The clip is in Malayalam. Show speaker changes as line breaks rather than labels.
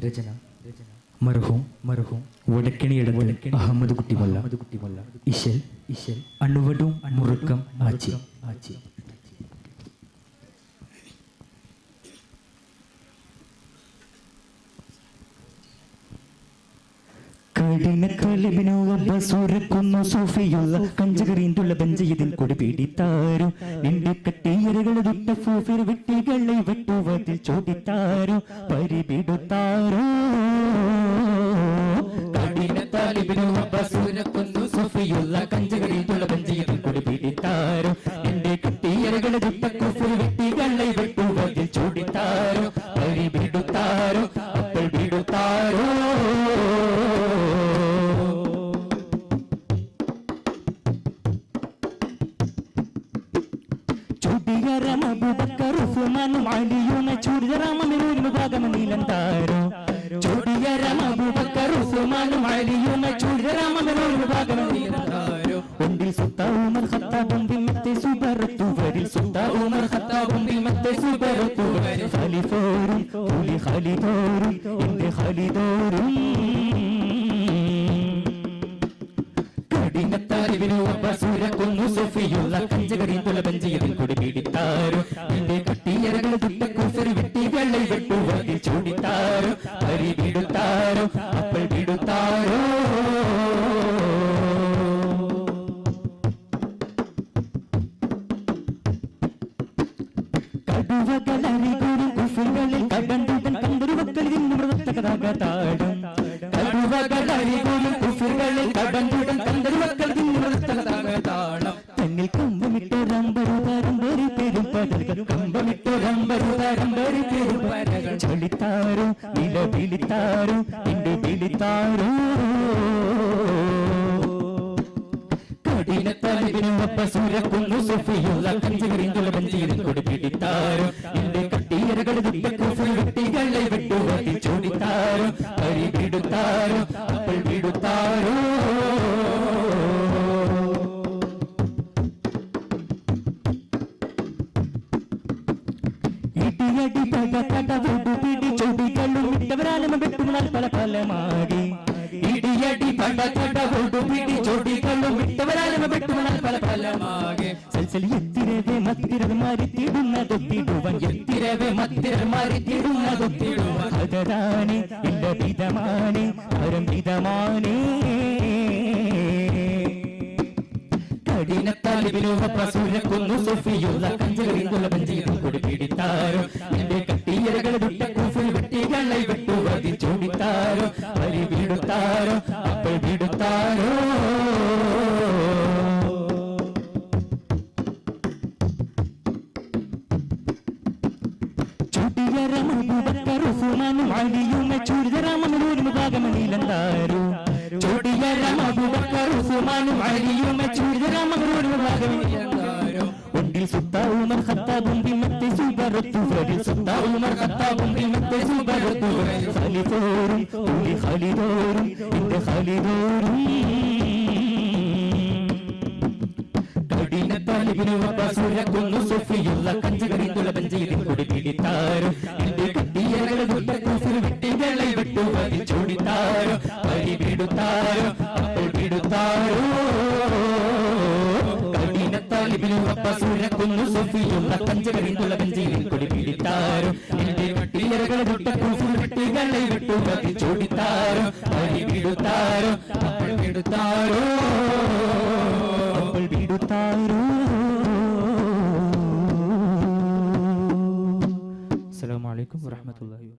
രചന മർഹൂം വടക്കണിയടത്ത് അഹമ്മദ് കുട്ടിമല്ല ഇശൽ അണുവടും മുറുക്കം ആച്ചി കഠിനക്കാലിബിനോബസൂരക്കുന്നു സൂഫിയുള്ള കഞ്ചകറിന്തുള്ള ബഞ്ചയതിൽ കൊടി പീഡിത്താരും നിന്റെ കട്ടിയറുകൾ വിട്ട ഫൂഫിർ വിട്ടികളെ വെട്ടുവതിൽ ചോദിത്താരോ പരിപിടുത്താരോ കഠിനത്താലിബിനോബസൂരക്കുന്നു സൂഫിയുള്ള കഞ്ചകറിന്തുള്ള ബഞ്ചയതിൽ കൊടി പീഡിത്താരോ നിന്റെ കട്ടിയറുകൾ വിട്ട ഫൂഫിർ വിട്ടികളെ വെട്ടുവതിൽ ചോദിത്താരോ പരിപിടുത്താരോ അപ്പോൾ പിടുത്താരോ അബൂബക്കർ ഉസ്മാനും അലിയും ചൂടിയറാമനൂരിന് ഭാഗമനീലന്താരോ ചൂടിയറാം അബൂബക്കർ ഉസ്മാനും അലിയും ചൂടിയറാമനൂരിന് ഭാഗമനീലന്താരോ ഒന്നിൽ സുൽത്താൻ ഉമർ ഖത്താബും ബിമത്തെ സുബറത്തു വരിൽ സുൽത്താൻ ഉമർ ഖത്താബും ബിമത്തെ സുബറത്തു വരിൽ ഖലീഫോരും പുലി ഖാലിദോരും എന്റെ ഖാലിദോരും കഠിനത്താലിബിനോബസൂരക്കുന്നു സൂഫിയുള്ള കഞ്ചകരിന്തുള്ള ബഞ്ചയതിൽ കൊടി പീഡിത്താരോ നിന്റെ കട്ടിയറകൾ ദുട്ടക്കുഫർ വിട്ടികളെ വെട്ടുവതിൽ ചൂടിത്താരോ പരിപിടുത്താരോ അപ്പോൾ പിടുത്താരോ കടുവകളറികൂടും കുഫറുകളിൽ കടണ്ടുടൻ കണ്ടൊരുവക്കളിൽ നിന്ന് മൃതത്തകതാകത്താടും കടുവകളറികൂടും കുഫറുകളിൽ കടണ്ടുടൻ കണ്ടൊരുവക്കളിൽ നിന്ന് മൃതത്തകതാകത്താടും തന്നിൽ കമ്പമിട്ടൊരമ്പരുതാരം പേര് പേരും പതകൾ കമ്പമിട്ടൊരമ്പരുതാരം പേര് പേരും പതകൾ ചൊളിത്താരോ നില വിളിത്താരോ എന്റെ വിളിത്താരോ കഠിനത്താലിബിനോബസൂരക്കുന്നു സൂഫിയുള്ള കഞ്ചകരിന്തുള്ള ബഞ്ചയതിൽ കൊടി പീഡിത്താരോ എന്റെ കട്ടിയറകൾ ദുട്ടക്കുഫർ വിട്ടികളെ വെട്ടുവതിൽ ചോദിത്താരോ പരിപിടുത്താരോ അപ്പോൾ പിടുത്താരോ ഇടിയടി പടപടവോടു പിടി ചൊടികളും ഇട്ടവരാലും വെട്ടുമുണൽ പല പലമാടി ഇടിയടി പടപടവോടു പിടി ചൊടികളും ഇട്ടവരാലും വെട്ടുമുണൽ പല പലമാകെ സൽസലി എത്തിരവേ മത്തിരവ് മാറിത്തിടുന്നതൊത്തിടുവൻ എത്തിരവേ മത്തിരവ് മാറിത്തിടുന്നതൊത്തിടുവൻ അതരാണി ഇല്ല വിധമാണി പരം വിധമാണേ കഠിനത്താലിബിനോബസൂരക്കുന്നു സൂഫിയുള്ള കഞ്ചകരിന്തുള്ള ബഞ്ചയതിൽ കൊടി പീഡിത്താരോ എന്റെ കട്ടിയറകൾ ദുട്ടക്കുഫർ വിട്ടികളെ വെട്ടുവതിൽ ചോദിത്താരോ പരിപിടുത്താരോ അപ്പോൾ പിടുത്താരോ ചൂടിയറാം അബൂബക്കർ ഉസ്മാനും അലിയും ചൂടിയറാമനൂരിന് ഭാഗമനീലന്താരോ ചൂടിയറാം അബൂബക്കർ ഉസ്മാനും അലിയും ചൂടിയറാമനൂരിന് ഭാഗമനീലന്താരോ ഒന്നിൽ സുൽത്താൻ ഉമർ ഖത്താബും ബിമത്തെ സുബറത്തു വരിൽ സുൽത്താൻ ഉമർ ഖത്താബും ബിമത്തെ സുബറത്തു വരിൽ ഖലീഫോരും പുലി ഖാലിദോരും എന്റെ ഖാലിദോരും കഠിനത്താലിബിനോബസൂരക്കുന്നു സൂഫിയുള്ള കഞ്ചകരിന്തുള്ള ബഞ്ചയതിൽ കൊടി പീഡിത്താരോ എന്റെ കട്ടിയറകൾ ദുട്ടക്കുഫർ വിട്ടികളെ വെട്ടുവതിൽ ചോദിത്താരോ പരിപിടുത്താരോ അപ്പോൾ പിടുത്താരോ കഠിനത്താലിബിനോബസൂരക്കുന്നു സൂഫിയുള്ള കഞ്ചകരിന്തുള്ള ബഞ്ചയതിൽ കൊടി പീഡിത്താരോ എന്റെ കട്ടിയറകൾ ദുട്ടക്കുഫർ വിട്ടികളെ വെട്ടുവതിൽ ചോദിത്താരോ പരിപിടുത്താരോ അപ്പോൾ പിടുത്താരോ അപ്പോൾ പിടുത്താരോ. അസ്സലാമു അലൈക്കും വറഹ്മത്തുള്ളാഹി.